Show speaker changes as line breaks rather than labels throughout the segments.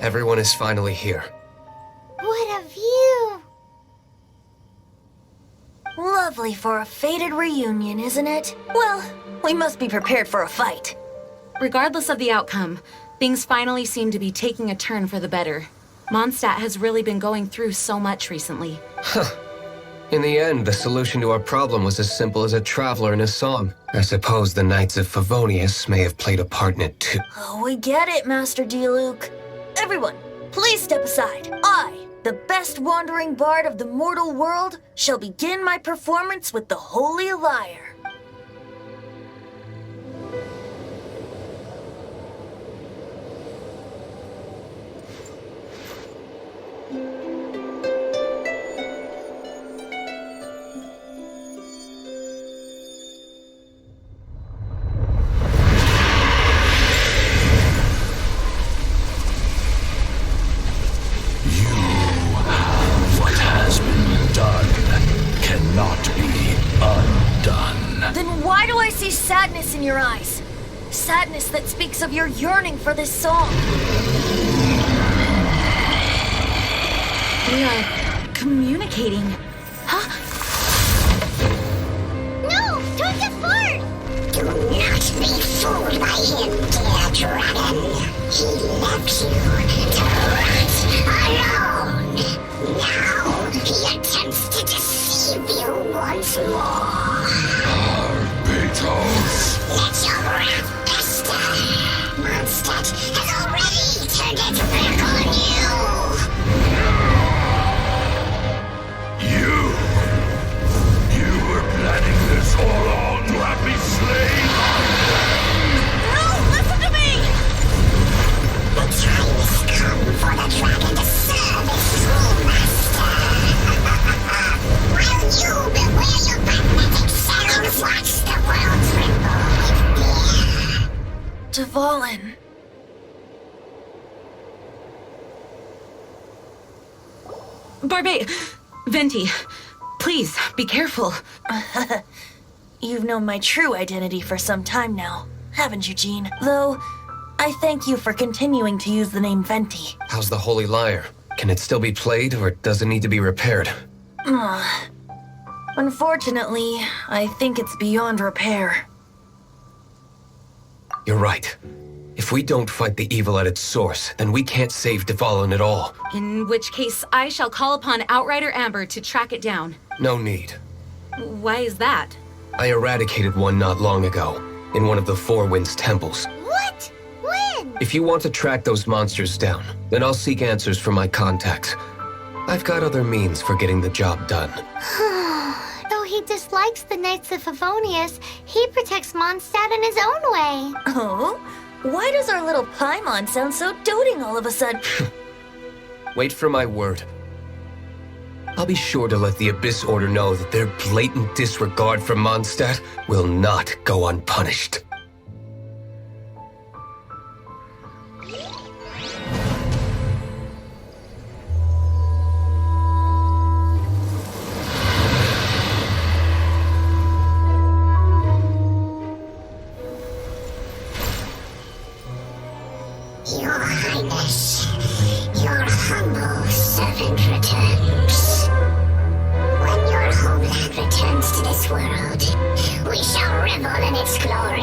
Everyone is finally here.
What a view!
Lovely for a fated reunion, isn't it? Well, we must be prepared for a fight.
Regardless of the outcome, things finally seem to be taking a turn for the better. Mondstadt has really been going through so much recently.
In the end, the solution to our problem was as simple as a traveler in a song. I suppose the Knights of Favonius may have played a part in it too.
Oh, we get it, Master Diluc. Everyone, please step aside. I, the best wandering bard of the mortal world, shall begin my performance with the holy lyre. Sadness in your eyes. Sadness that speaks of your yearning for this song.
We are communicating. Huh?
No! Don't get fart!
Do not be fooled by him, dear dragon. He left you to rot alone. Now he attempts to deceive you once more. Let your wrath fester. Mondstadt has already turned its back on you.
You were planning this all along to have me slain?
No, listen to me!
The time has come for the dragon to serve its true master. While you beware your magnetic cells, watch the world tremble.
Dvalin.
Venti, please, be careful.
You've known my true identity for some time now, haven't you, Jean? Though, I thank you for continuing to use the name Venti.
How's the holy lyre? Can it still be played, or does it need to be repaired?
Unfortunately, I think it's beyond repair.
You're right. If we don't fight the evil at its source, then we can't save Dvalin at all.
In which case, I shall call upon Outrider Amber to track it down.
No need.
Why is that?
I eradicated one not long ago, in one of the Four Winds temples.
What? When?
If you want to track those monsters down, then I'll seek answers from my contacts. I've got other means for getting the job done.
Though he dislikes the Knights of Favonius, he protects Mondstadt in his own way.
Oh? Why does our little Paimon sound so doting all of a sudden?
Wait for my word. I'll be sure to let the Abyss Order know that their blatant disregard for Mondstadt will not go unpunished.
Your Highness, your humble servant returns. When your homeland returns to this world, we shall revel in its glory.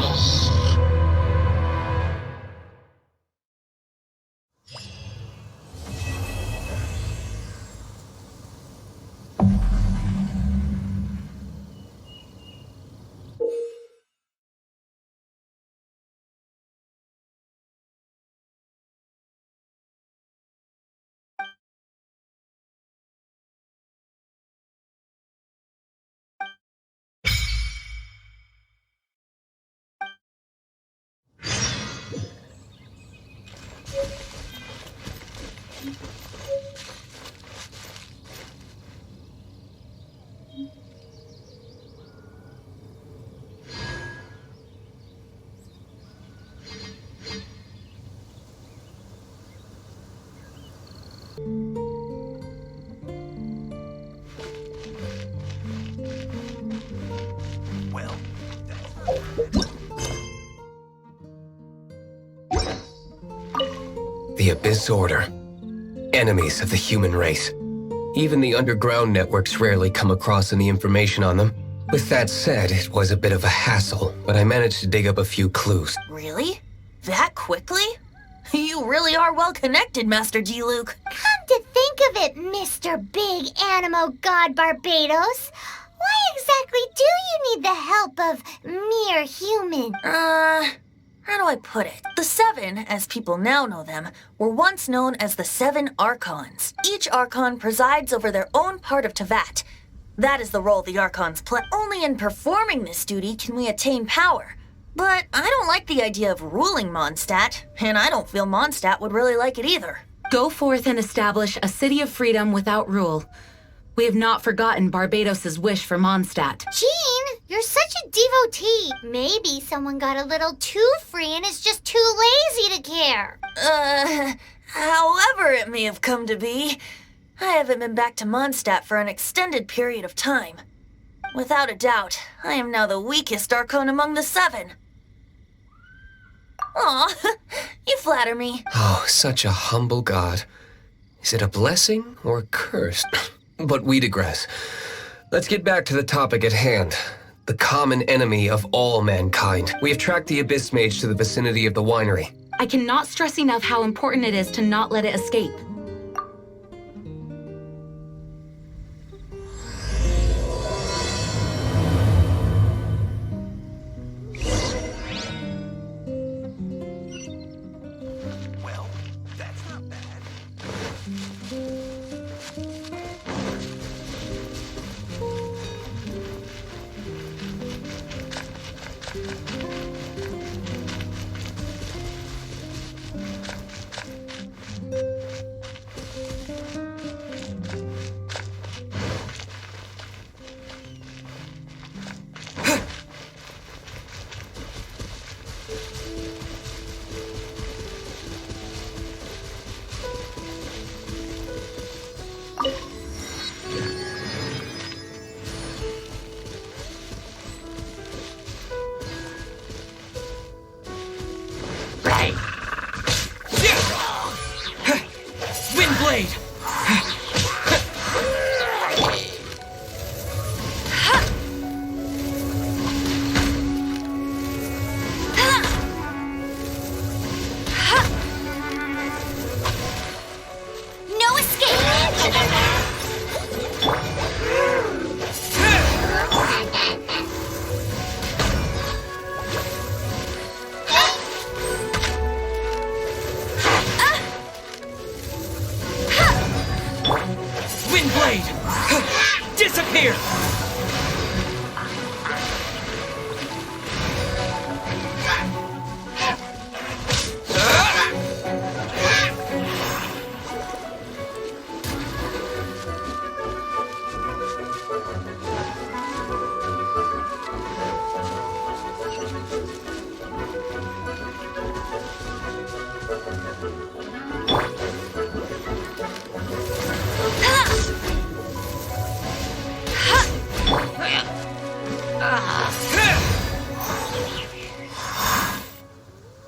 The Abyss Order. Enemies of the human race. Even the underground networks rarely come across any information on them. With that said, it was a bit of a hassle, but I managed to dig up a few clues.
Really? That quickly? You really are well connected, Master Diluc.
Come to think of it, Mr. Big Animo God Barbados, why exactly do you need the help of mere human?
How do I put it? The Seven, as people now know them, were once known as the Seven Archons. Each Archon presides over their own part of Teyvat. That is the role the Archons play. Only in performing this duty can we attain power. But I don't like the idea of ruling Mondstadt, and I don't feel Mondstadt would really like it either.
Go forth and establish a city of freedom without rule. We have not forgotten Barbados's wish for Mondstadt.
Jean, you're such a devotee. Maybe someone got a little too free and is just too lazy to care.
However it may have come to be, I haven't been back to Mondstadt for an extended period of time. Without a doubt, I am now the weakest Archon among the Seven. Aw, you flatter me.
Oh, such a humble god. Is it a blessing or a curse? But we digress. Let's get back to the topic at hand. The common enemy of all mankind. We have tracked the Abyss Mage to the vicinity of the winery.
I cannot stress enough how important it is to not let it escape.
Windblade!
No escape!
Windblade! Disappear!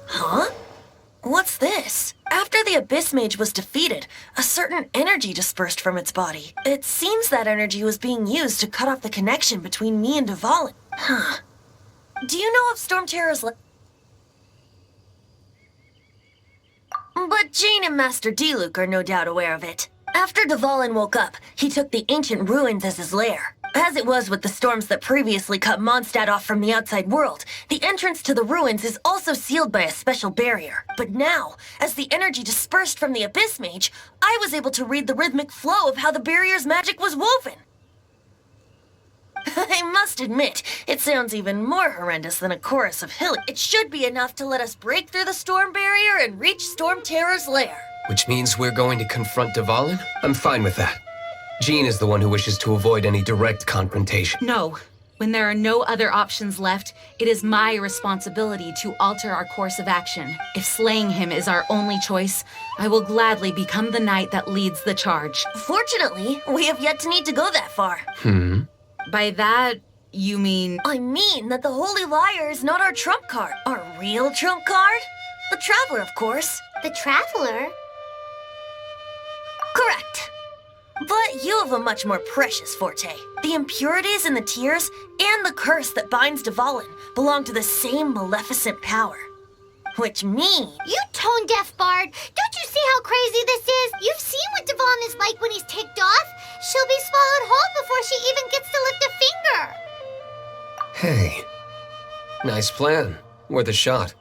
Huh? What's this? After the Abyss Mage was defeated, a certain energy dispersed from its body. It seems that energy was being used to cut off the connection between me and Dvalin. Huh. Do you know of Stormterror's But Jean and Master Diluc are no doubt aware of it. After Dvalin woke up, he took the ancient ruins as his lair. As it was with the storms that previously cut Mondstadt off from the outside world, the entrance to the ruins is also sealed by a special barrier. But now, as the energy dispersed from the Abyss Mage, I was able to read the rhythmic flow of how the barrier's magic was woven. I must admit, it sounds even more horrendous than a chorus of hilly. It should be enough to let us break through the storm barrier and reach Stormterror's lair.
Which means we're going to confront Dvalin? I'm fine with that. Jean is the one who wishes to avoid any direct confrontation.
No. When there are no other options left, it is my responsibility to alter our course of action. If slaying him is our only choice, I will gladly become the knight that leads the charge.
Fortunately, we have yet to need to go that far.
By that, you mean...
I mean that the Holy Lyre is not our trump card. Our real trump card? The Traveler, of course.
The Traveler?
Correct. But you have a much more precious forte. The impurities and the tears, and the curse that binds Dvalin belong to the same maleficent power. Which means...
You tone-deaf bard! Don't you see how crazy this is? You've seen what Dvalin is like when he's ticked off. She'll be swallowed whole before she even gets to lift a finger.
Hey. Nice plan. Worth a shot.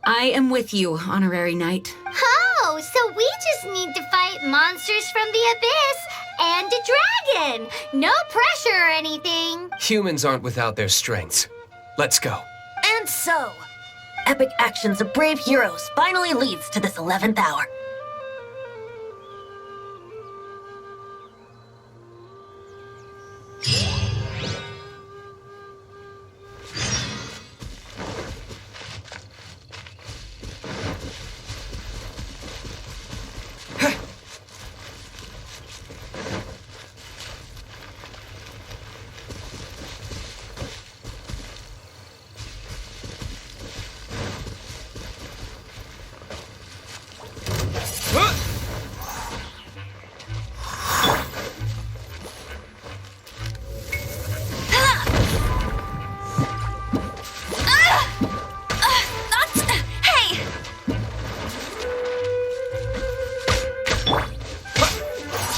I am with you, Honorary Knight.
Oh, so we just need to fight monsters from the abyss and a dragon. No pressure or anything.
Humans aren't without their strengths. Let's go.
And so, epic actions of brave heroes finally leads to this 11th hour.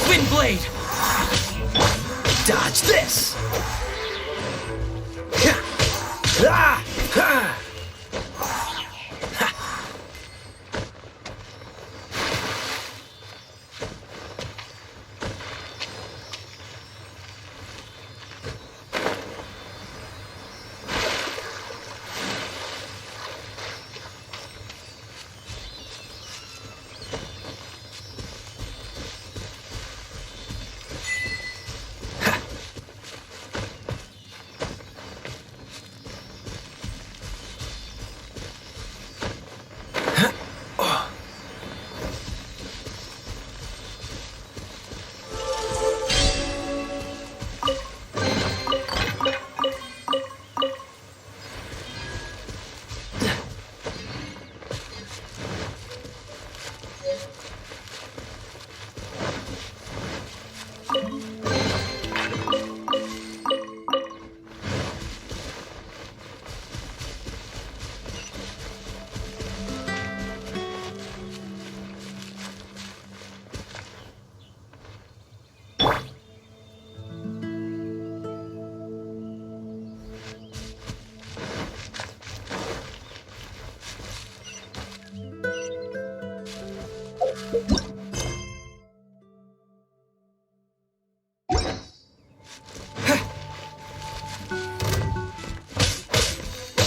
Windblade! Dodge this! Ah! Ha!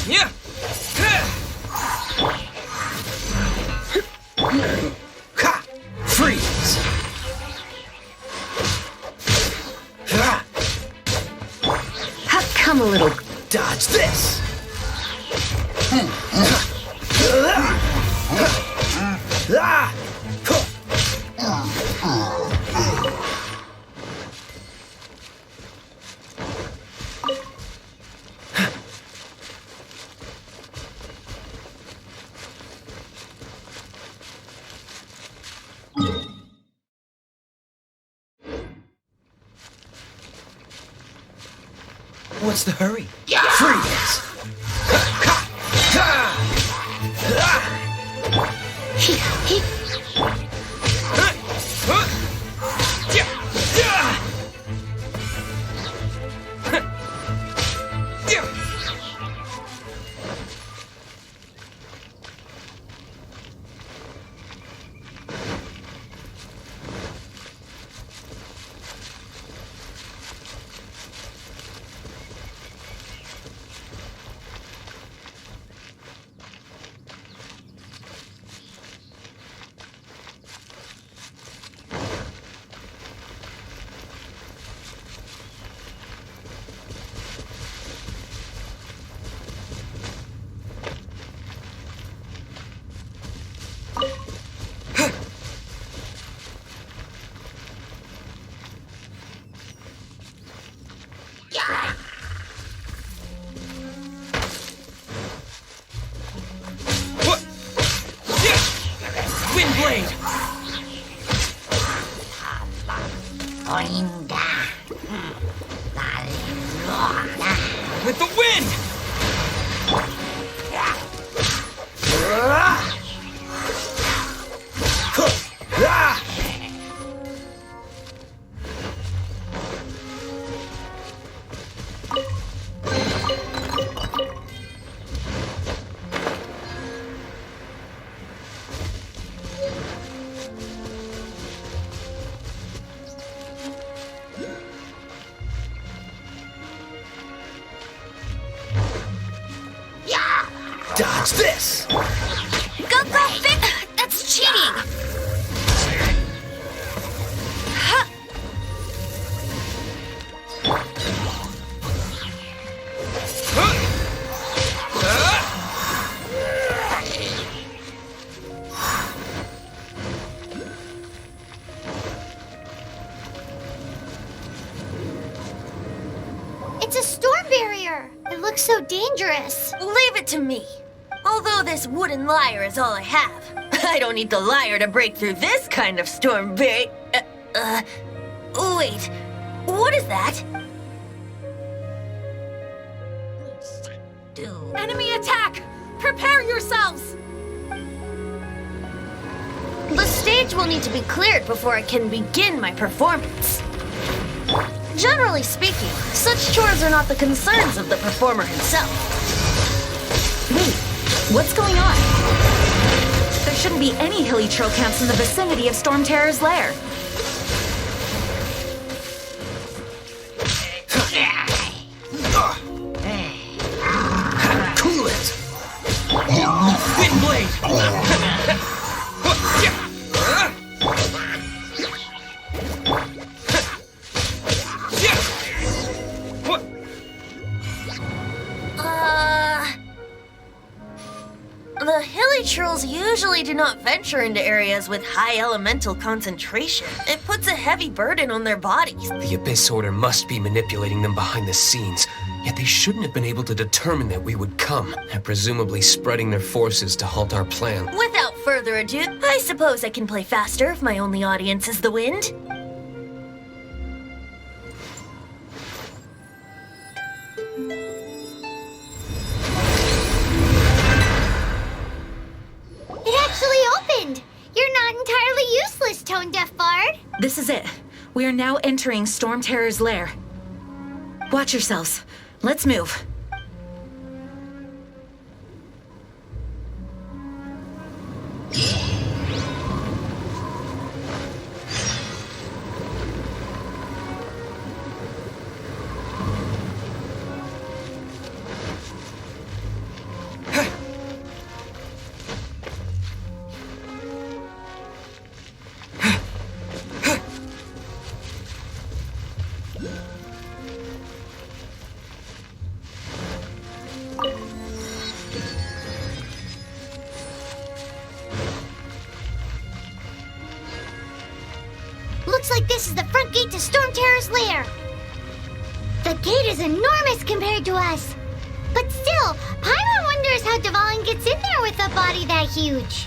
Yeah! Ha! Freeze!
How come a little...
Dodge this! What's the hurry? Freeze! Wind blade! With the wind! Dodge this!
Go, Vic! That's cheating! Ha!
It's a storm barrier. It looks so dangerous.
Leave it to me. Although this wooden lyre is all I have, I don't need the lyre to break through this kind of storm wait, what is that?
Enemy attack! Prepare yourselves!
The stage will need to be cleared before I can begin my performance. Generally speaking, such chores are not the concerns of the performer himself.
Wait, what's going on? There shouldn't be any hilly troll camps in the vicinity of Stormterror's lair.
Cool it! Wind blade!
The hilly trolls usually do not venture into areas with high elemental concentration. It puts a heavy burden on their bodies.
The Abyss Order must be manipulating them behind the scenes, yet they shouldn't have been able to determine that we would come, and presumably spreading their forces to halt our plan.
Without further ado, I suppose I can play faster if my only audience is the wind.
It actually opened. You're not entirely useless, Tone Deaf Bard.
This is it. We are now entering Stormterror's lair. Watch yourselves. Let's move.
Looks like this is the front gate to Stormterror's lair. The gate is enormous compared to us. But still, Paimon wonders how Dvalin gets in there with a body that huge.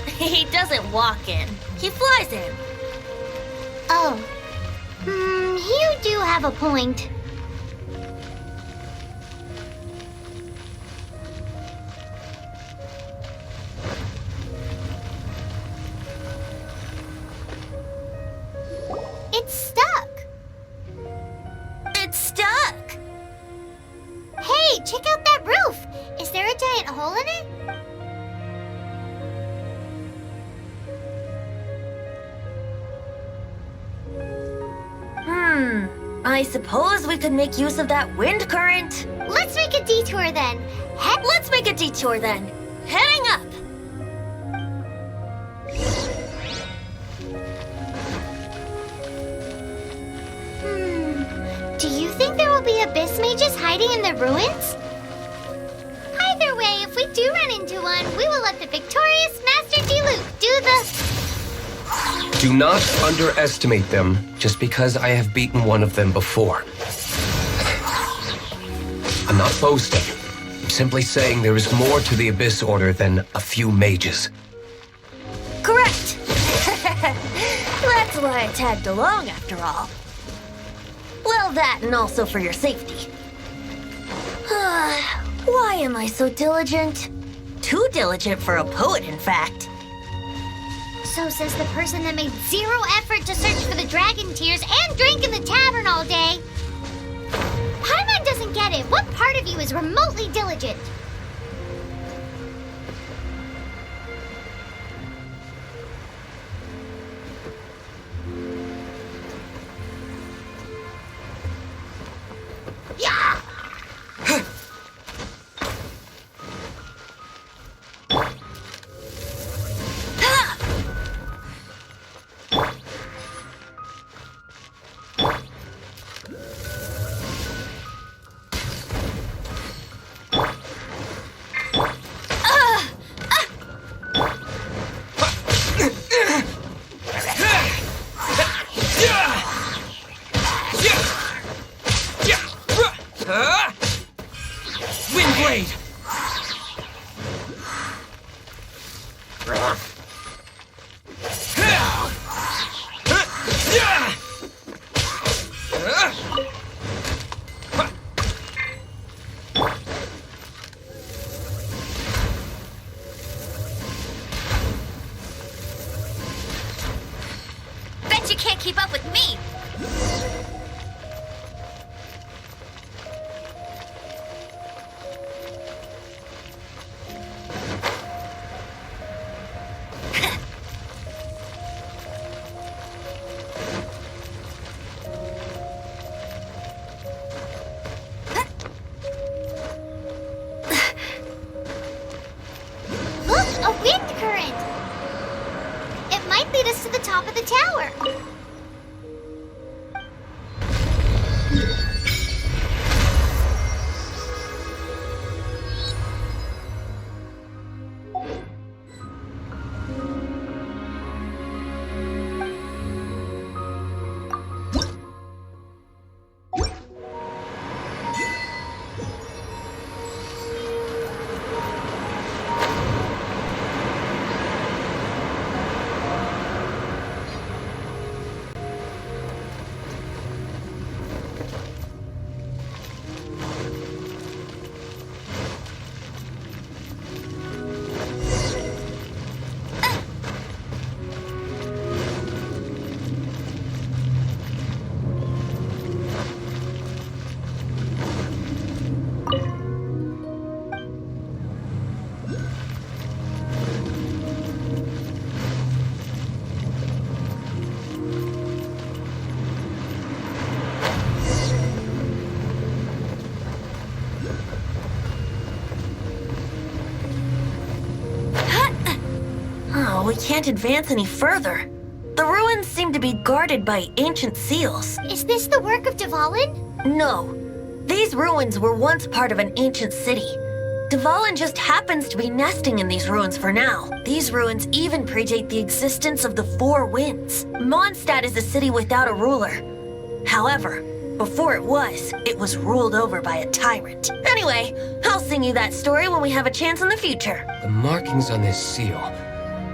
He doesn't walk in. He flies in.
Oh. You do have a point. It's stuck.
It's stuck.
Hey, check out that roof. Is there a giant hole in it?
I suppose we could make use of that wind current.
Let's make a detour then.
Let's make a detour then. Heading up.
Do you think there will be abyss mages hiding in the ruins? Either way, if we do run into one, we will let the victorious Master Diluc do the...
Do not underestimate them just because I have beaten one of them before. I'm not boasting. I'm simply saying there is more to the Abyss Order than a few mages.
Correct! That's why I tagged along after all. Well, that and also for your safety. Why am I so diligent? Too diligent for a poet, in fact.
So says the person that made zero effort to search for the dragon tears and drink in the tavern all day. Paimon doesn't get it. What part of you is remotely diligent?
Windblade!
Bet you can't keep up with me. Look, a wind current. It might lead us to the top of the tower.
We can't advance any further. The ruins seem to be guarded by ancient seals.
Is this the work of Dvalin?
No. These ruins were once part of an ancient city. Dvalin just happens to be nesting in these ruins for now. These ruins even predate the existence of the Four Winds. Mondstadt is a city without a ruler. However, before it was ruled over by a tyrant. Anyway, I'll sing you that story when we have a chance in the future.
The markings on this seal.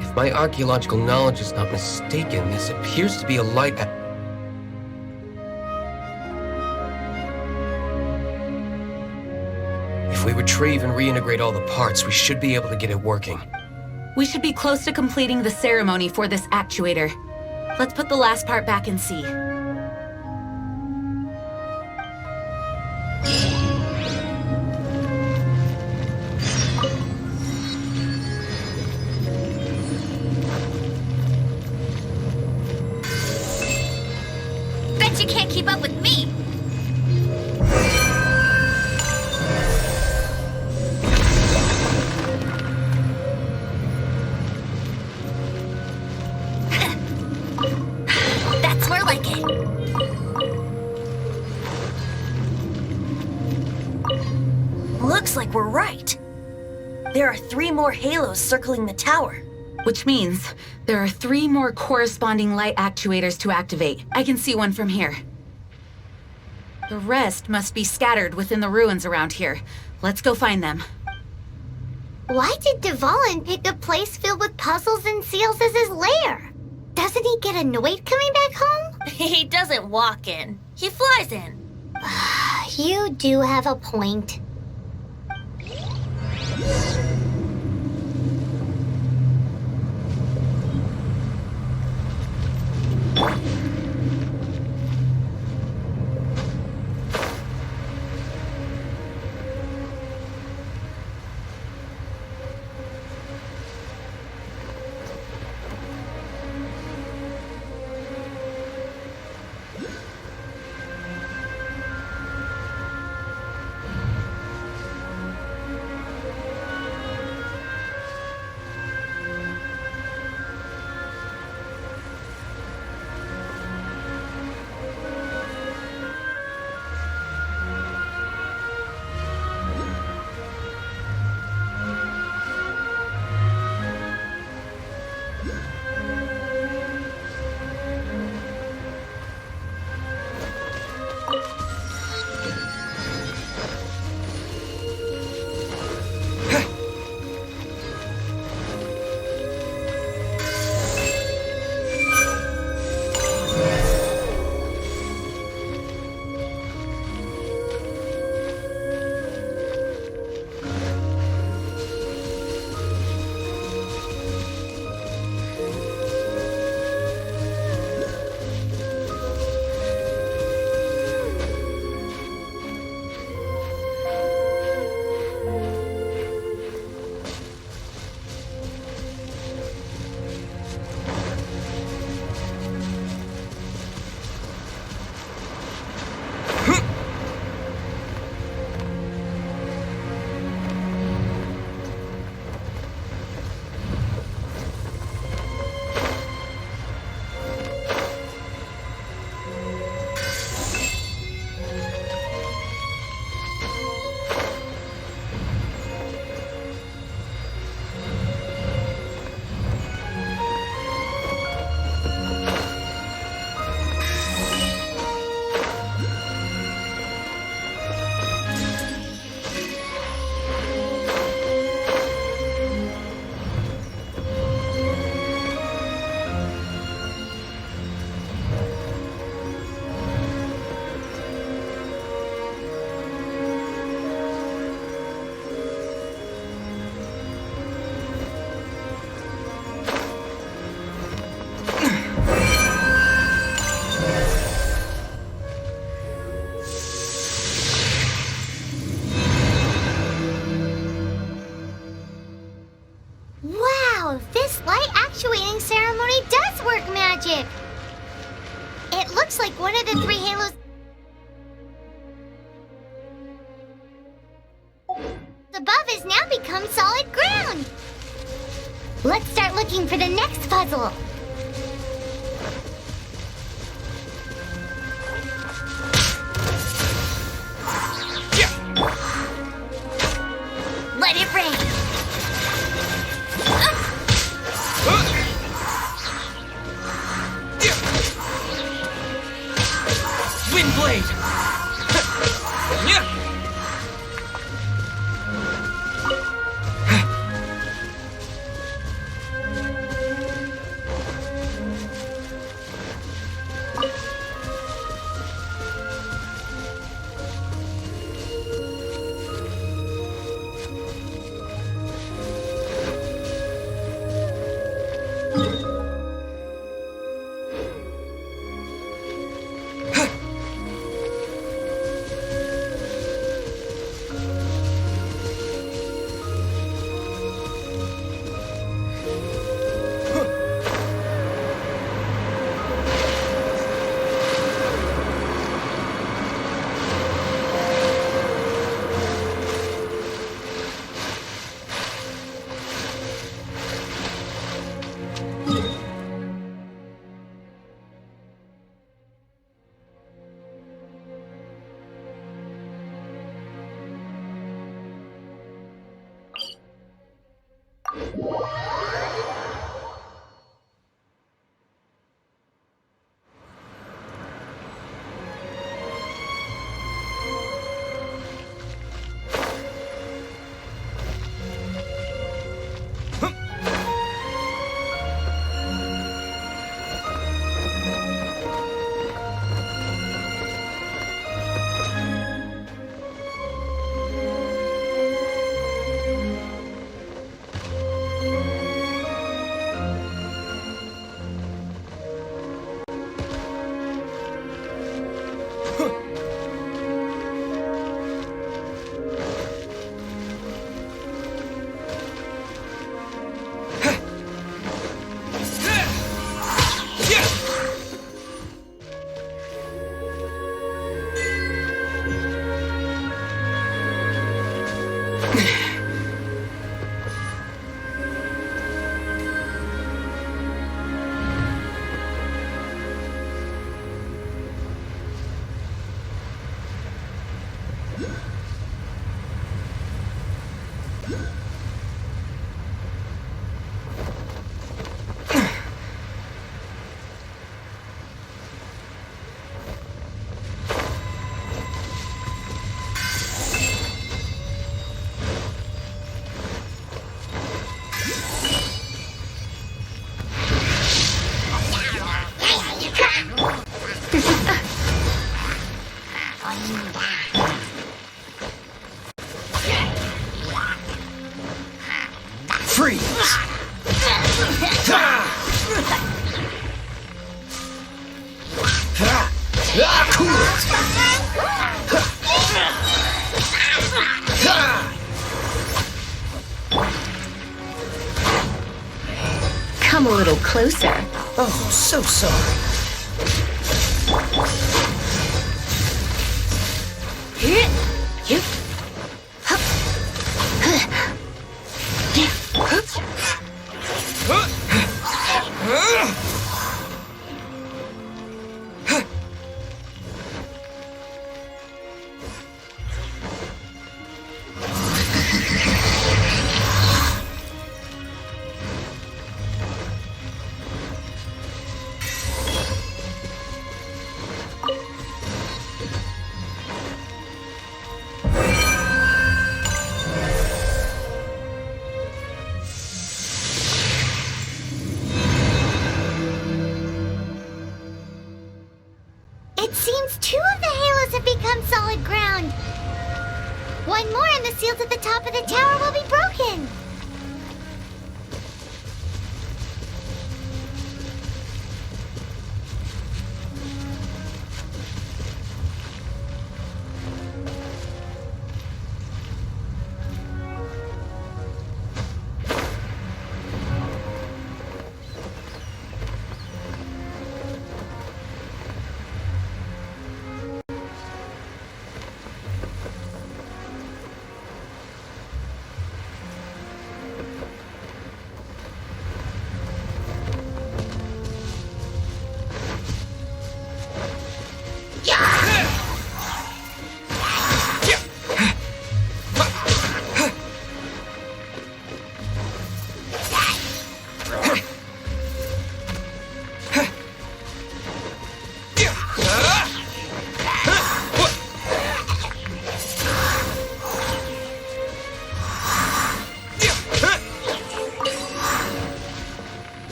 If my archaeological knowledge is not mistaken, this appears to be a light. If we retrieve and reintegrate all the parts, we should be able to get it working.
We should be close to completing the ceremony for this actuator. Let's put the last part back and see.
Bet you can't keep up with me.
That's more like it. Looks like we're right. There are 3 more halos circling the tower.
Which means there are 3 more corresponding light actuators to activate. I can see one from here. The rest must be scattered within the ruins around here. Let's go find them.
Why did Dvalin pick a place filled with puzzles and seals as his lair? Doesn't he get annoyed coming back home?
He doesn't walk in. He flies in.
You do have a point. actuating ceremony does work magic! It looks like one of the three halos above has now become solid ground! Let's start looking for the next puzzle! Let it rain!
Windblade!
a little closer.
Oh, so sorry.
It seems 2 of the halos have become solid ground. 1 more and the seals at the top of the tower will be broken.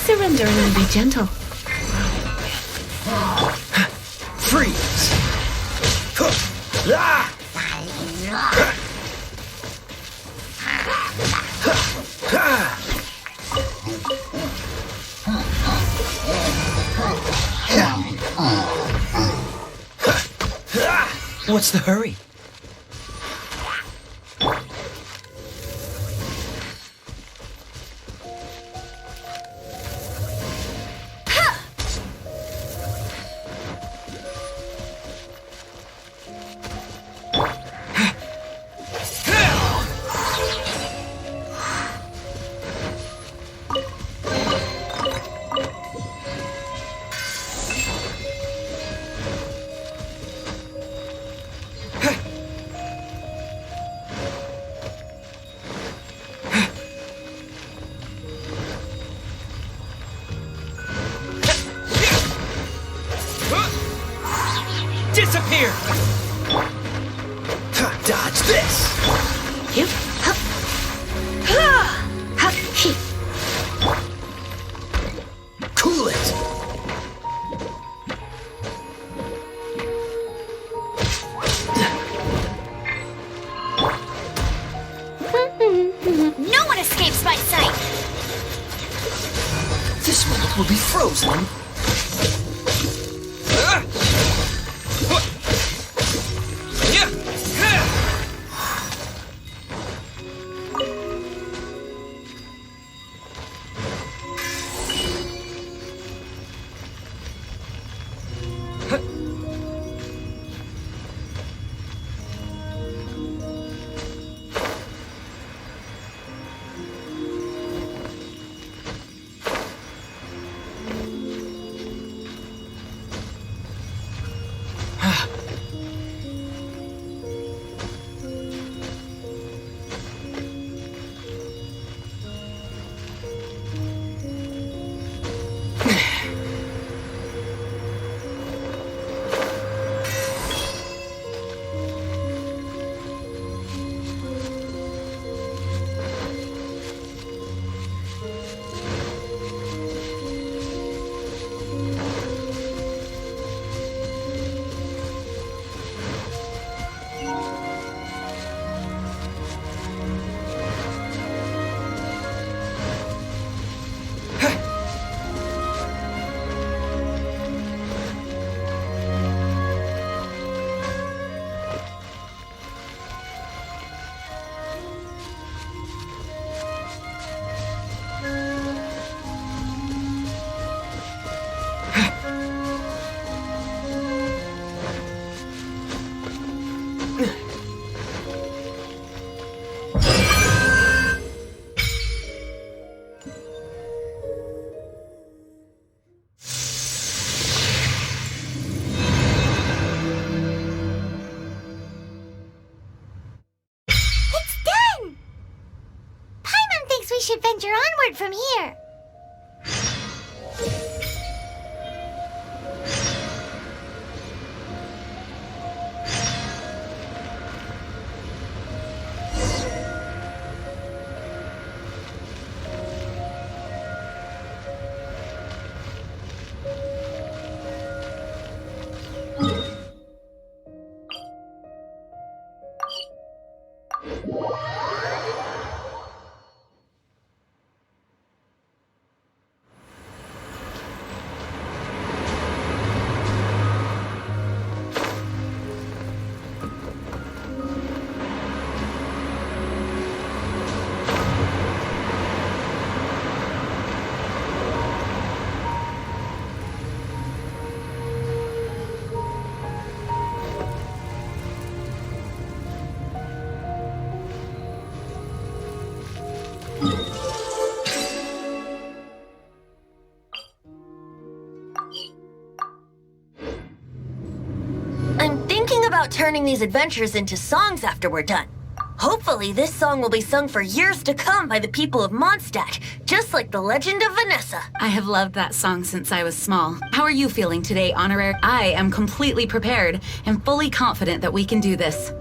Surrender and be gentle.
Freeze! Ah! What's the hurry? this!
Hup, hup. Hup, he.
Cool it!
No one escapes my sight!
This moment will be frozen.
We should venture onward from here.
Turning these adventures into songs after we're done. Hopefully, this song will be sung for years to come by the people of Mondstadt, just like the legend of Vanessa.
I have loved that song since I was small. How are you feeling today, Honorary? I am completely prepared and fully confident that we can do this.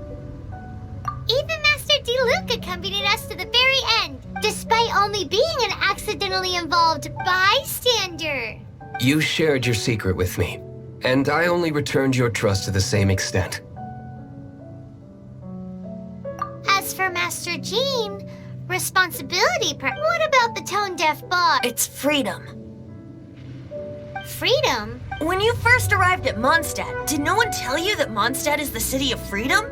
Even Master Diluc accompanied us to the very end, despite only being an accidentally involved bystander.
You shared your secret with me, and I only returned your trust to the same extent.
As for Master Jean, responsibility what about the tone-deaf boss?
It's freedom.
Freedom?
When you first arrived at Mondstadt, did no one tell you that Mondstadt is the city of freedom?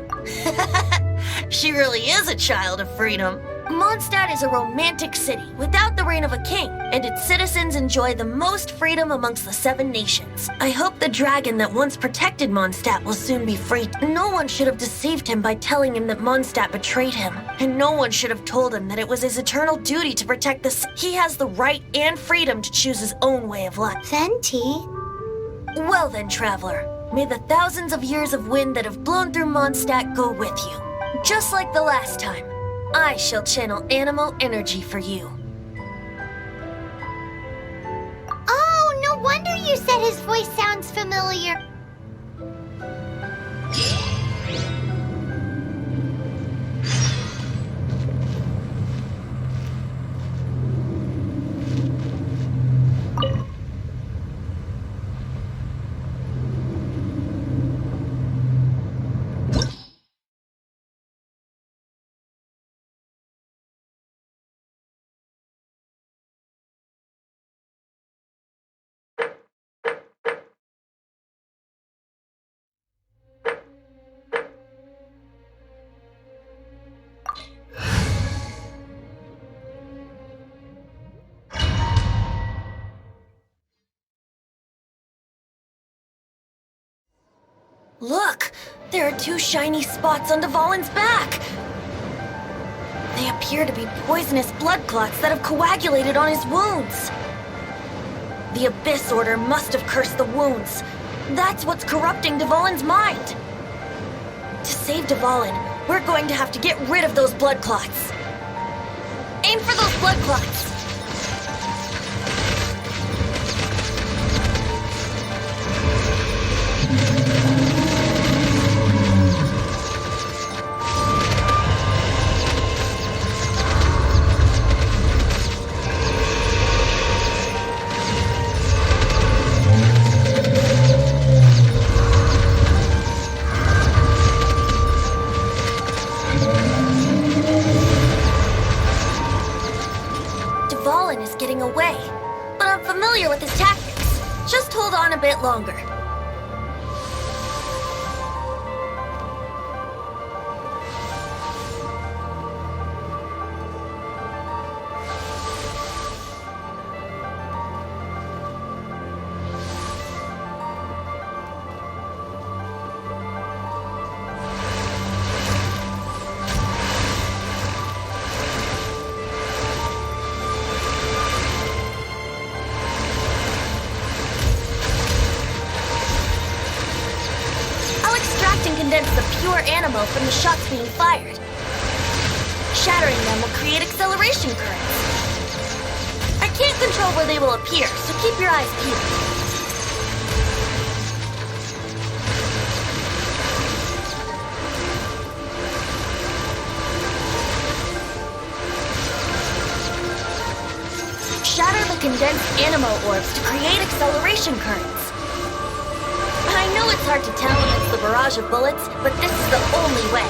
She really is a child of freedom. Mondstadt is a romantic city without the reign of a king, and its citizens enjoy the most freedom amongst the 7 nations. I hope the dragon that once protected Mondstadt will soon be free. No one should have deceived him by telling him that Mondstadt betrayed him, and no one should have told him that it was his eternal duty to protect the city. He has the right and freedom to choose his own way of life.
Venti?
Well then, traveler, may the thousands of years of wind that have blown through Mondstadt go with you. Just like the last time, I shall channel animal energy for you.
Oh, no wonder you said his voice sounds familiar.
Look! There are 2 shiny spots on Dvalin's back! They appear to be poisonous blood clots that have coagulated on his wounds. The Abyss Order must have cursed the wounds. That's what's corrupting Dvalin's mind. To save Dvalin, we're going to have to get rid of those blood clots. Aim for those blood clots! Dvalin is getting away, but I'm familiar with his tactics. Just hold on a bit longer. And condense the pure animal from the shots being fired. Shattering them will create acceleration currents. I can't control where they will appear, so keep your eyes peeled. Shatter the condensed animal orbs to create acceleration currents. I know it's hard to tell amidst the barrage of bullets, but this is the only way.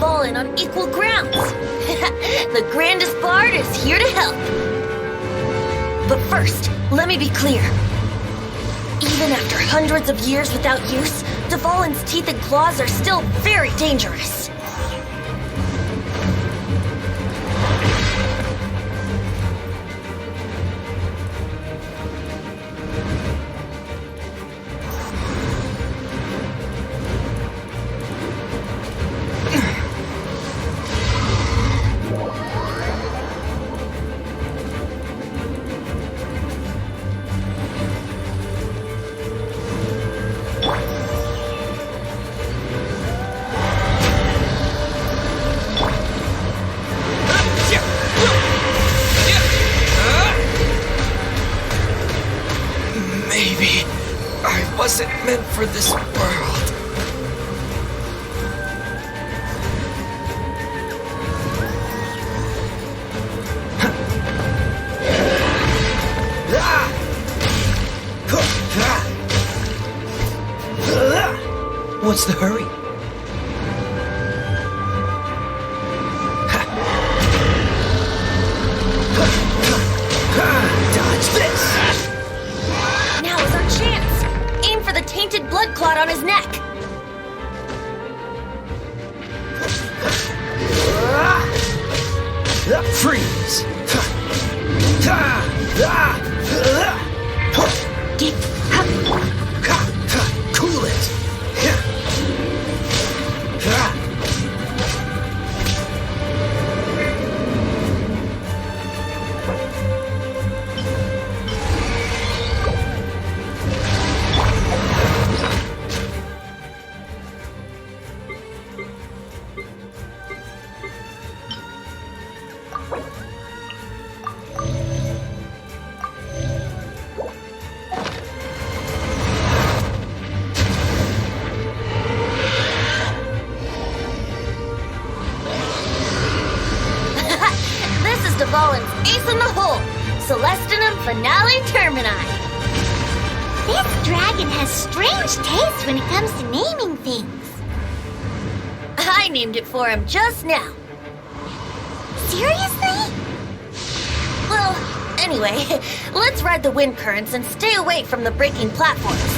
Dvalin on equal grounds. The grandest bard is here to help. But first, let me be clear. Even after hundreds of years without use, Dvalin's teeth and claws are still very dangerous.
Maybe I wasn't meant for this world. What's the hurry? Dodge this!
Now is our chance. Aim for the tainted blood clot on his neck.
Freeze! Cool it!
This is Dvalin's ace in the hole. Celestinum Finale Termini.
This dragon has strange taste when it comes to naming things.
I named it for him just now.
Seriously?
Well, anyway, let's ride the wind currents and stay away from the breaking platforms.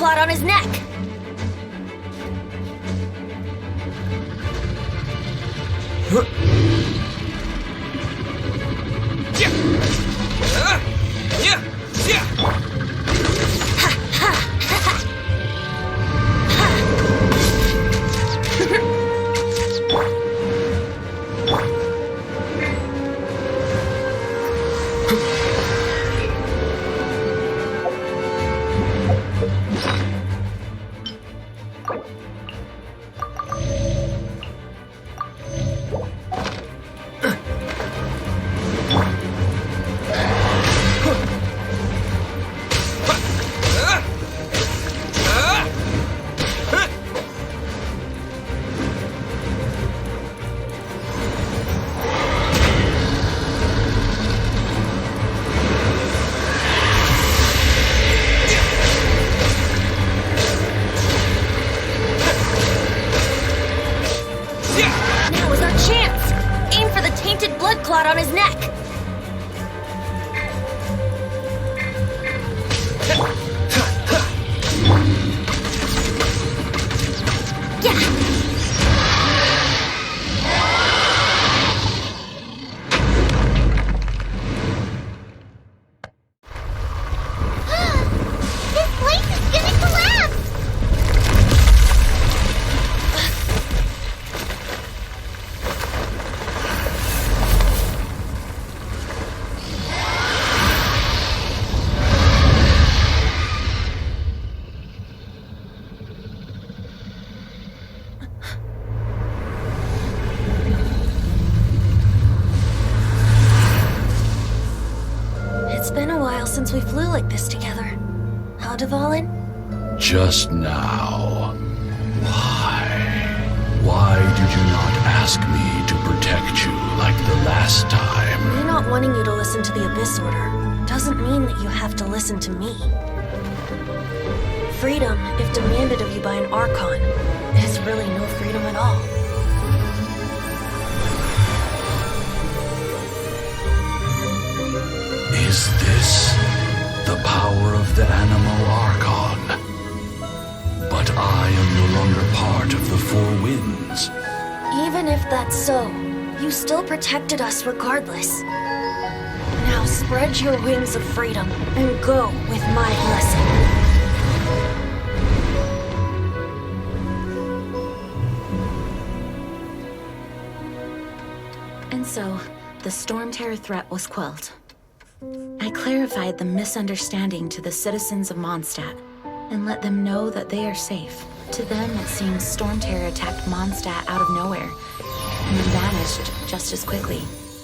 clot on his neck. Now is our chance! Aim for the tainted blood clot on his neck!
This place is gonna collapse!
It's been a while since we flew like this together. Huh, Dvalin?
Just now. Why? Why did you not ask me to protect you like the last time?
Me not wanting you to listen to the Abyss Order doesn't mean that you have to listen to me. Freedom, if demanded of you by an Archon, is really no freedom at all.
Is this the power of the Animal Archon? But I am no longer part of the Four Winds.
Even if that's so, you still protected us regardless. Now spread your wings of freedom and go with my blessing.
And so, the Stormterror threat was quelled. I clarified the misunderstanding to the citizens of Mondstadt and let them know that they are safe. To them, it seems Stormterror attacked Mondstadt out of nowhere and then vanished just as quickly.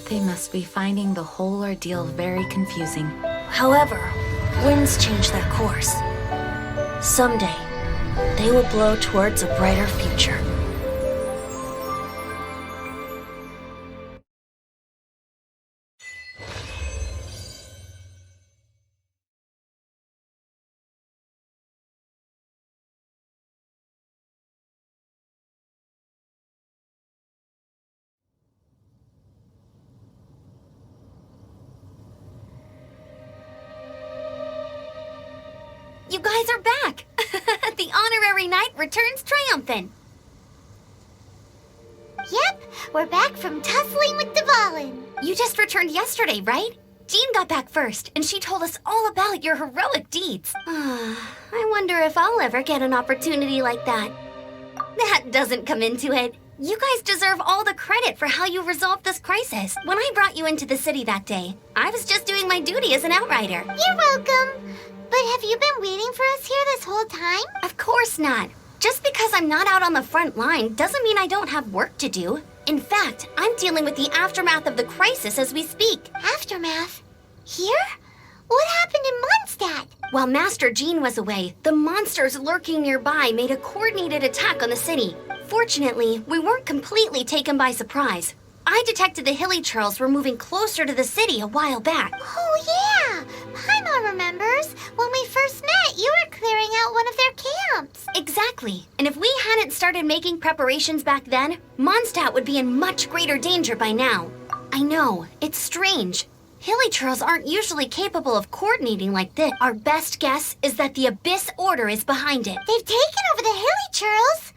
They must be finding the whole ordeal very confusing.
However, winds change their course. Someday, they will blow towards a brighter future.
You guys are back! The honorary knight returns triumphant.
Yep, we're back from tussling with Dvalin.
You just returned yesterday, right? Jean got back first, and she told us all about your heroic deeds. I wonder if I'll ever get an opportunity like that. That doesn't come into it. You guys deserve all the credit for how you resolved this crisis. When I brought you into the city that day, I was just doing my duty as an outrider.
You're welcome. But have you been waiting for us here this whole time?
Of course not. Just because I'm not out on the front line doesn't mean I don't have work to do. In fact, I'm dealing with the aftermath of the crisis as we speak.
Aftermath? Here? What happened in Mondstadt?
While Master Jean was away, the monsters lurking nearby made a coordinated attack on the city. Fortunately, we weren't completely taken by surprise. I detected the Hilly Churls were moving closer to the city a while back.
Oh, yeah! Paimon remembers. When we first met, you were clearing out one of their camps.
Exactly. And if we hadn't started making preparations back then, Mondstadt would be in much greater danger by now. I know, it's strange. Hilichurls aren't usually capable of coordinating like this. Our best guess is that the Abyss Order is behind it.
They've taken over the Hilichurls.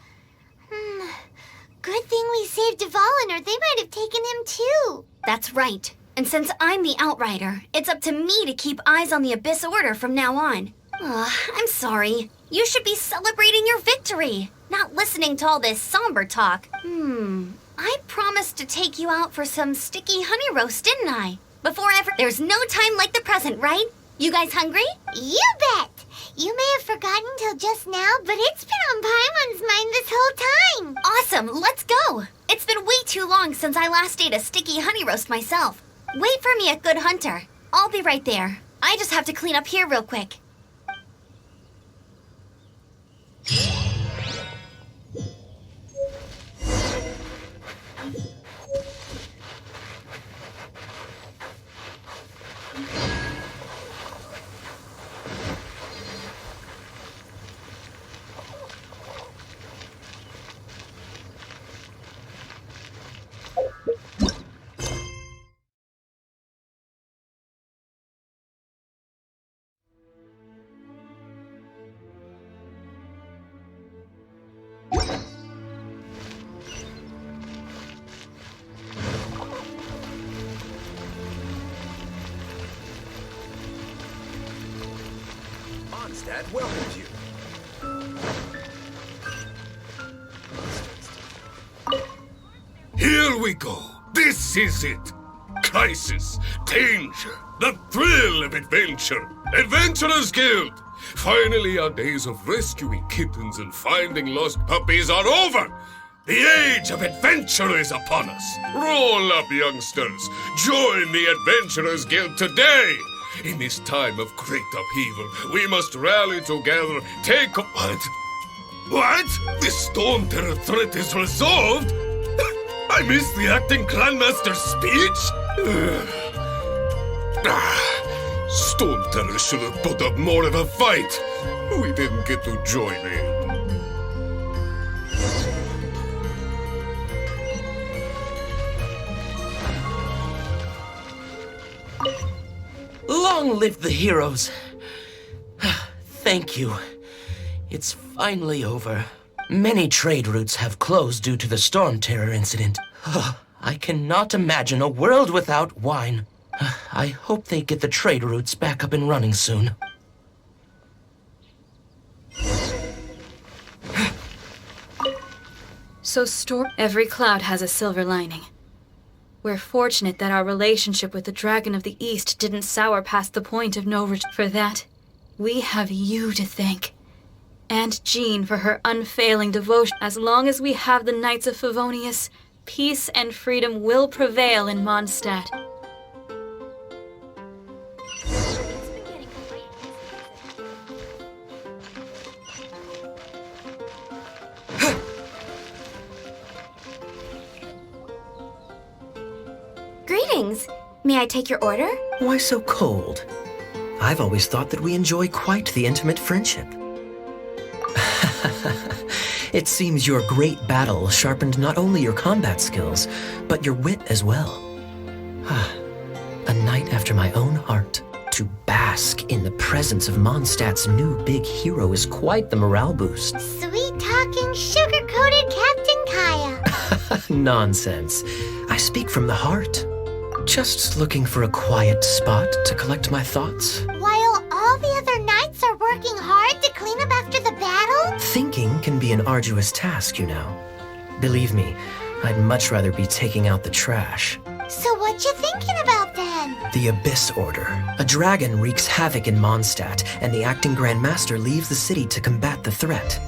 Good thing we saved Dvalin, or they might have taken him too.
That's right. And since I'm the Outrider, it's up to me to keep eyes on the Abyss Order from now on. I'm sorry. You should be celebrating your victory, not listening to all this somber talk. I promised to take you out for some sticky honey roast, didn't I? There's no time like the present, right? You guys hungry?
You bet! You may have forgotten till just now, but it's been on Paimon's mind this whole time.
Awesome, let's go! It's been way too long since I last ate a sticky honey roast myself. Wait for me at Good Hunter. I'll be right there. I just have to clean up here real quick.
Mondstadt welcomes you.
Here we go. This is it. Crisis, danger, the thrill of adventure. Adventurers Guild. Finally, our days of rescuing kittens and finding lost puppies are over. The age of adventure is upon us. Roll up, youngsters. Join the Adventurers Guild today. In this time of great upheaval, we must rally together, take up... What? The Stormterror threat is resolved? I missed the acting Grandmaster's speech? Stormterror should have put up more of a fight. We didn't get to join in.
Long live the heroes. Thank you. It's finally over. Many trade routes have closed due to the Stormterror incident. I cannot imagine a world without wine. I hope they get the trade routes back up and running soon.
So every cloud has a silver lining. We're fortunate that our relationship with the Dragon of the East didn't sour past the point of no return. For that, we have you to thank. And Jean for her unfailing devotion. As long as we have the Knights of Favonius, peace and freedom will prevail in Mondstadt.
Greetings. May I take your order?
Why so cold? I've always thought that we enjoy quite the intimate friendship. It seems your great battle sharpened not only your combat skills, but your wit as well. A knight after my own heart. To bask in the presence of Mondstadt's new big hero is quite the morale boost.
Sweet-talking, sugar-coated Captain Kaya.
Nonsense. I speak from the heart. Just looking for a quiet spot to collect my thoughts.
While all the other knights are working hard to clean up after the battle?
Thinking can be an arduous task, you know. Believe me, I'd much rather be taking out the trash.
So what you thinking about then?
The Abyss Order. A dragon wreaks havoc in Mondstadt, and the acting Grand Master leaves the city to combat the threat.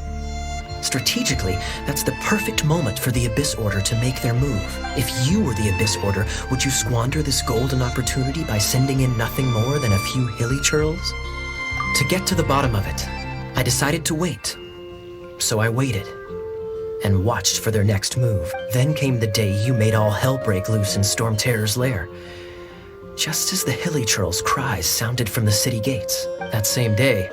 Strategically, that's the perfect moment for the Abyss Order to make their move. If you were the Abyss Order, would you squander this golden opportunity by sending in nothing more than a few hilichurls? To get to the bottom of it, I decided to wait. So I waited, and watched for their next move. Then came the day you made all hell break loose in Stormterror's lair. Just as the hilichurls' cries sounded from the city gates, that same day,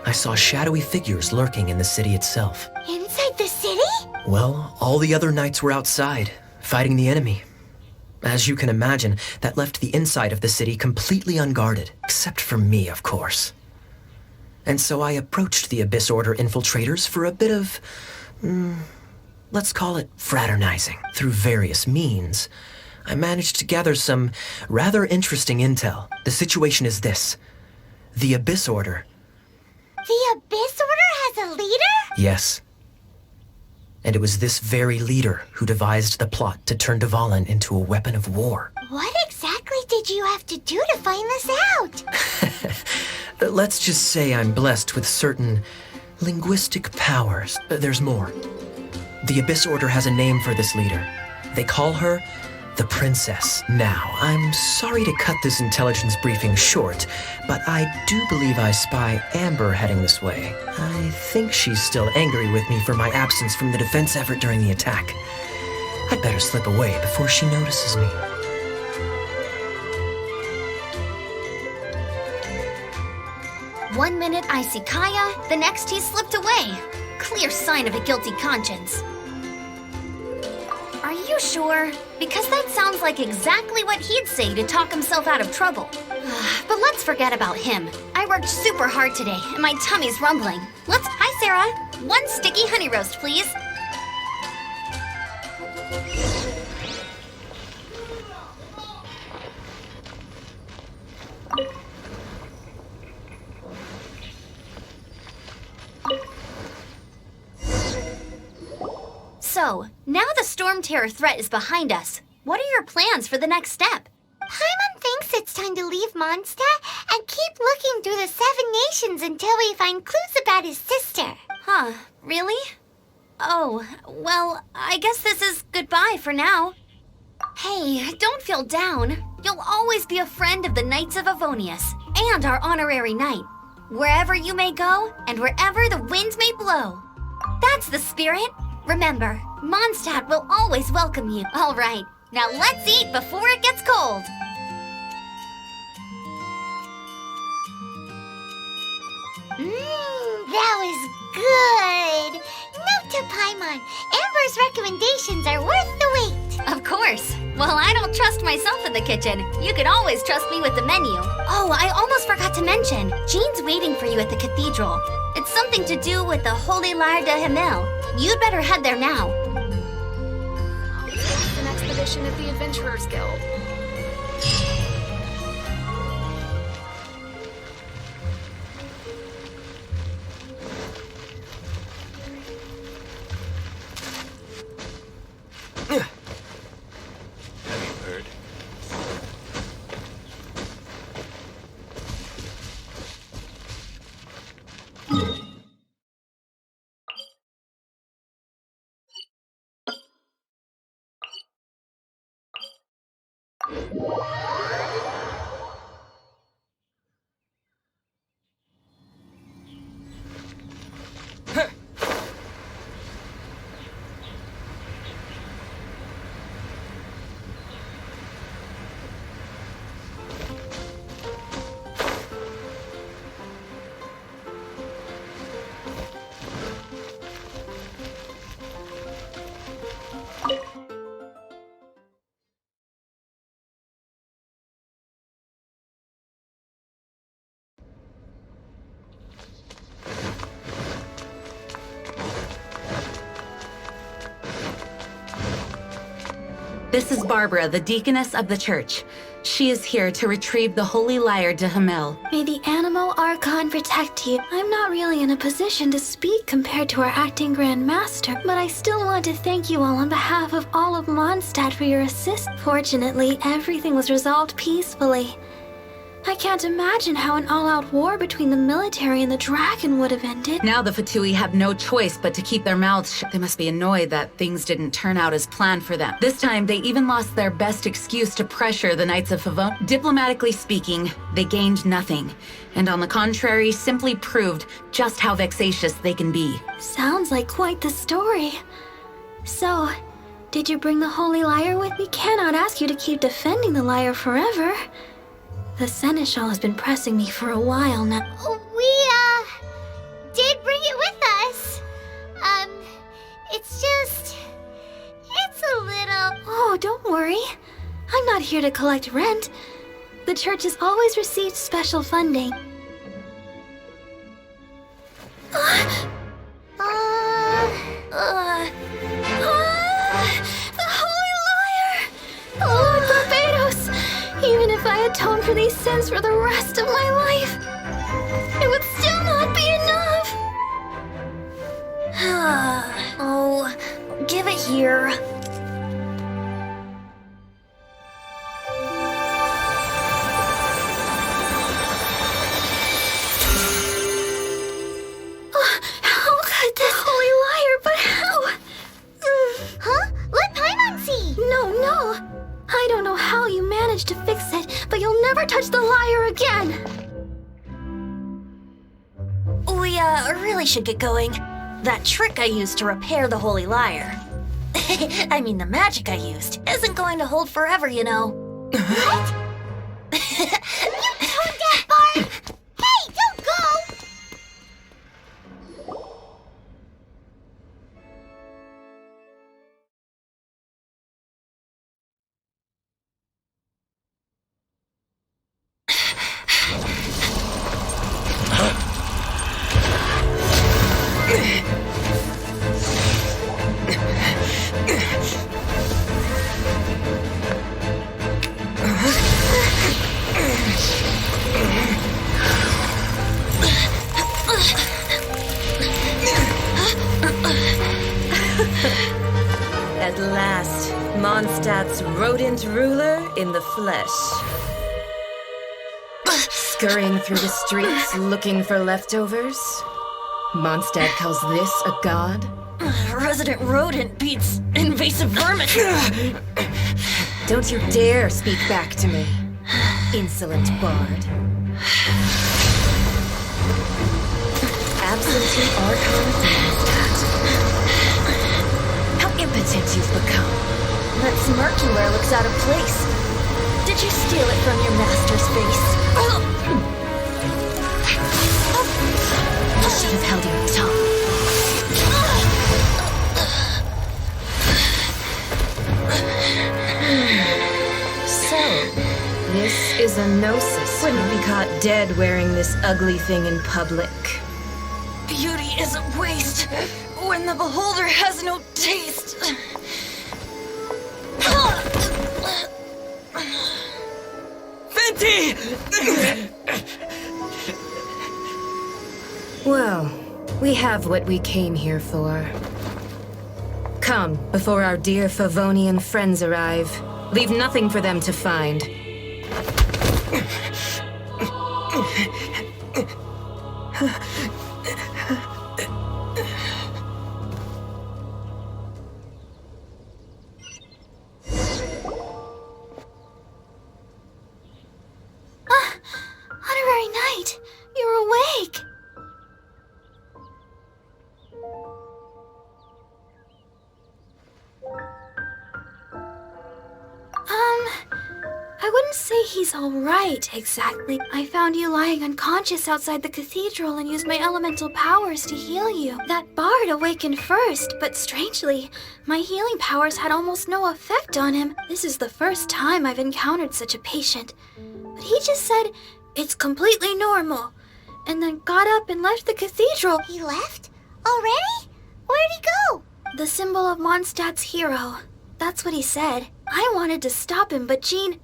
I saw shadowy figures lurking in the city itself.
Inside the city?
Well, all the other knights were outside, fighting the enemy. As you can imagine, that left the inside of the city completely unguarded, except for me, of course. And so I approached the Abyss Order infiltrators for a bit of, let's call it fraternizing. Through various means, I managed to gather some rather interesting intel. The situation is this. The Abyss Order.
The Abyss Order has a leader?
Yes. And it was this very leader who devised the plot to turn Dvalin into a weapon of war.
What exactly did you have to do to find this out?
Let's just say I'm blessed with certain linguistic powers. There's more. The Abyss Order has a name for this leader. They call her the Princess. Now, I'm sorry to cut this intelligence briefing short, but I do believe I spy Amber heading this way. I think she's still angry with me for my absence from the defense effort during the attack. I'd better slip away before she notices me.
One minute I see Kaya, the next he's slipped away. Clear sign of a guilty conscience. Are you sure? Because that sounds like exactly what he'd say to talk himself out of trouble. But let's forget about him. I worked super hard today, and my tummy's rumbling. Hi, Sarah. One sticky honey roast, please. So, now the Stormterror threat is behind us. What are your plans for the next step?
Paimon thinks it's time to leave Mondstadt and keep looking through the 7 nations until we find clues about his sister.
Huh, really? Oh, well, I guess this is goodbye for now. Hey, don't feel down. You'll always be a friend of the Knights of Avonius and our honorary knight. Wherever you may go and wherever the wind may blow. That's the spirit. Remember, Mondstadt will always welcome you. All right, now let's eat before it gets cold.
That was good. Note to Paimon, Amber's recommendations are worth the wait.
Of course. Well, I don't trust myself in the kitchen. You can always trust me with the menu. Oh, I almost forgot to mention. Jean's waiting for you at the cathedral. It's something to do with the Holy Lyre de Himmel. You'd better head there now.
It's an expedition of the Adventurers Guild.
This is Barbara, the deaconess of the church. She is here to retrieve the Holy Lyre de Himmel.
May the Animal Archon protect you. I'm not really in a position to speak compared to our acting Grand Master, but I still want to thank you all on behalf of all of Mondstadt for your assist. Fortunately, everything was resolved peacefully. I can't imagine how an all-out war between the military and the dragon would have ended.
Now the Fatui have no choice but to keep their mouths shut. They must be annoyed that things didn't turn out as planned for them. This time, they even lost their best excuse to pressure the Knights of Favon. Diplomatically speaking, they gained nothing. And on the contrary, simply proved just how vexatious they can be.
Sounds like quite the story. So, did you bring the Holy Lyre with me? Cannot ask you to keep defending the lyre forever. The Seneschal has been pressing me for a while now.
We, did bring it with us. It's a little...
Oh, don't worry. I'm not here to collect rent. The church has always received special funding. The Holy Lyre! Lord Barbados! Even if I atone for these sins for the rest of my life, it would still not be enough!
Oh, give it here.
How could this Holy Lyre, but how?
Huh? Let Paimon see!
No. I don't know how you managed to fix it, but you'll never touch the lyre again!
We, really should get going. That trick I used to repair the Holy Lyre. I mean, the magic I used isn't going to hold forever, you know.
What? You tone deaf, Barb! Hey, don't go!
At last, Mondstadt's rodent ruler in the flesh. Scurrying through the streets looking for leftovers? Mondstadt calls this a god?
Resident rodent beats invasive vermin.
Don't you dare speak back to me, insolent bard. Absentee Archon of Mondstadt. How impotent you've become.
That smirk you wear looks out of place. Did you steal it from your master's face?
You should have held your tongue. So, this is a gnosis. Wouldn't be caught dead wearing this ugly thing in public.
Beauty is a waste when the beholder has no taste.
Venti!
Well, we have what we came here for. Come, before our dear Favonian friends arrive. Leave nothing for them to find.
Honorary Knight, you're awake! I wouldn't say he's alright, exactly. I found you lying unconscious outside the cathedral and used my elemental powers to heal you. That bard awakened first, but strangely, my healing powers had almost no effect on him. This is the first time I've encountered such a patient. But he just said, it's completely normal, and then got up and left the cathedral.
He left? Already? Where'd he go?
The symbol of Mondstadt's hero. That's what he said. I wanted to stop him, but Jean,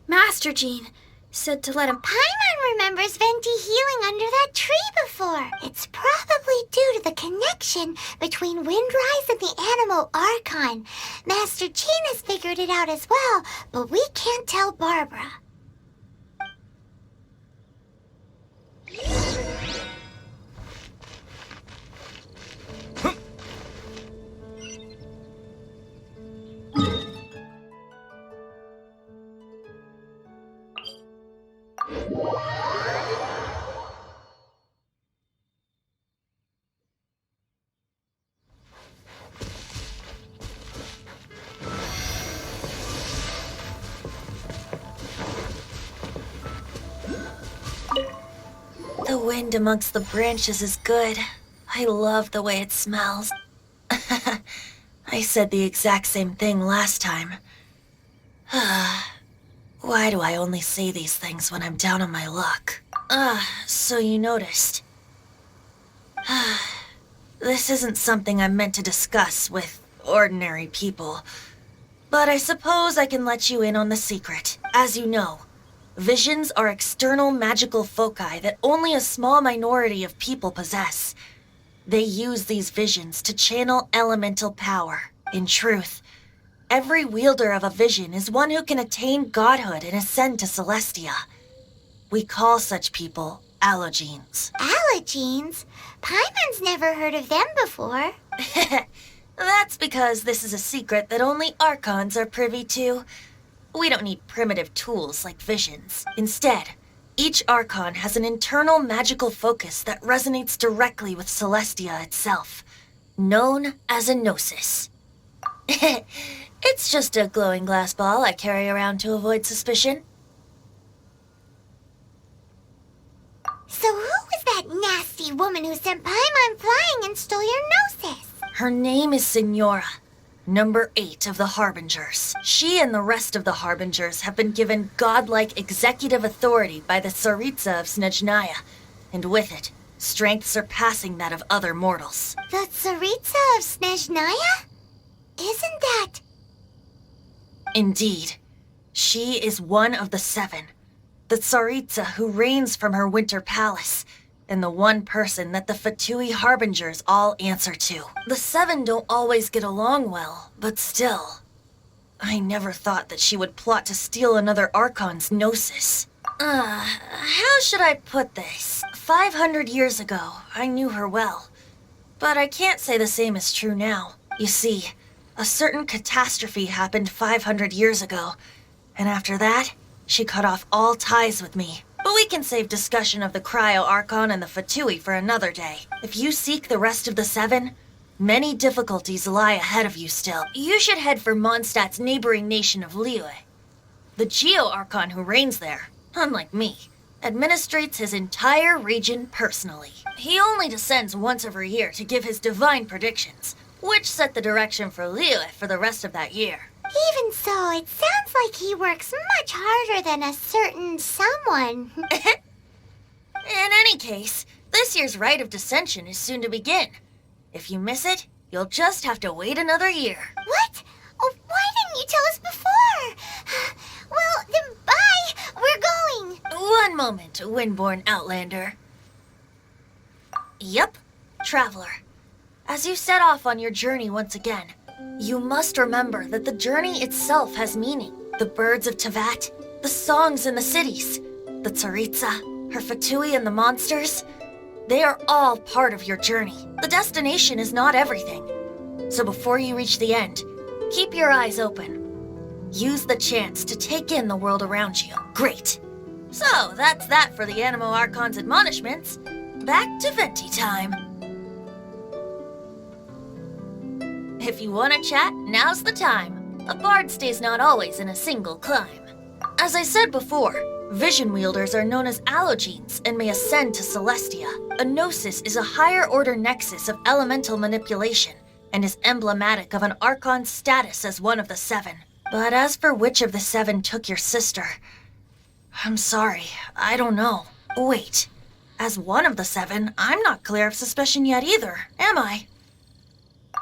Master Jean, said to let him.
Paimon remembers Venti healing under that tree before. It's probably due to the connection between Windrise and the Animal Archon. Master Jean has figured it out as well, but we can't tell Barbara.
The wind amongst the branches is good. I love the way it smells. I said the exact same thing last time. Why do I only say these things when I'm down on my luck? So you noticed. This isn't something I'm meant to discuss with ordinary people. But I suppose I can let you in on the secret. As you know, visions are external magical foci that only a small minority of people possess. They use these visions to channel elemental power. In truth, every wielder of a vision is one who can attain godhood and ascend to Celestia. We call such people allogenes.
Allogenes? Paimon's never heard of them before.
That's because this is a secret that only Archons are privy to. We don't need primitive tools like visions. Instead, each Archon has an internal magical focus that resonates directly with Celestia itself, known as a gnosis. It's just a glowing glass ball I carry around to avoid suspicion.
So who was that nasty woman who sent Paimon flying and stole your gnosis?
Her name is Signora, number 8 of the Harbingers. She and the rest of the Harbingers have been given godlike executive authority by the Tsaritsa of Snezhnaya, and with it, strength surpassing that of other mortals.
The Tsaritsa of Snezhnaya? Isn't that...
Indeed. She is one of the 7, the Tsaritsa who reigns from her winter palace, and the one person that the Fatui Harbingers all answer to. The 7 don't always get along well, but still. I never thought that she would plot to steal another Archon's gnosis. How should I put this? 500 years ago, I knew her well. But I can't say the same is true now. You see, a certain catastrophe happened 500 years ago, and after that, she cut off all ties with me. But we can save discussion of the Cryo Archon and the Fatui for another day. If you seek the rest of the 7, many difficulties lie ahead of you still. You should head for Mondstadt's neighboring nation of Liyue. The Geo Archon who reigns there, unlike me, administrates his entire region personally. He only descends once every year to give his divine predictions, which set the direction for Liyue for the rest of that year.
Even so, it sounds like he works much harder than a certain someone.
In any case, this year's Rite of Descension is soon to begin. If you miss it, you'll just have to wait another year.
What? Oh, why didn't you tell us before? Well, then bye! We're going!
One moment, Windborn Outlander. Yep, Traveler. As you set off on your journey once again, you must remember that the journey itself has meaning. The birds of Tevat, the songs in the cities, the Tsaritsa, her Fatui and the monsters, they are all part of your journey. The destination is not everything. So before you reach the end, keep your eyes open. Use the chance to take in the world around you. Great. So that's that for the Animo Archon's admonishments. Back to Venti time. If you want to chat, now's the time. A bard stays not always in a single climb. As I said before, vision wielders are known as allogenes and may ascend to Celestia. A gnosis is a higher-order nexus of elemental manipulation and is emblematic of an Archon's status as one of the 7. But as for which of the 7 took your sister, I'm sorry, I don't know. Wait, as one of the 7, I'm not clear of suspicion yet either, am I?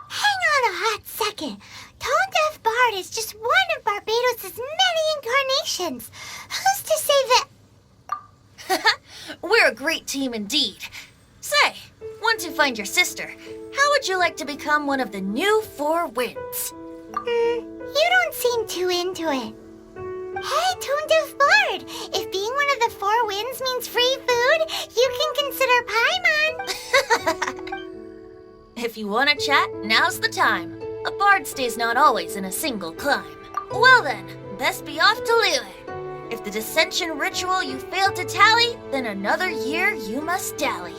Hang on a hot second. Tone Deaf Bard is just one of Barbados' many incarnations. Who's to say that...
We're a great team indeed. Say, once you find your sister, how would you like to become one of the new 4 winds?
You don't seem too into it. Hey, Tone Deaf Bard, if being one of the 4 winds means free food, you can consider Paimon.
If you want to chat, now's the time. A bard stays not always in a single climb. Well then, best be off to Liyue. If the dissension ritual you failed to tally, then another year you must dally.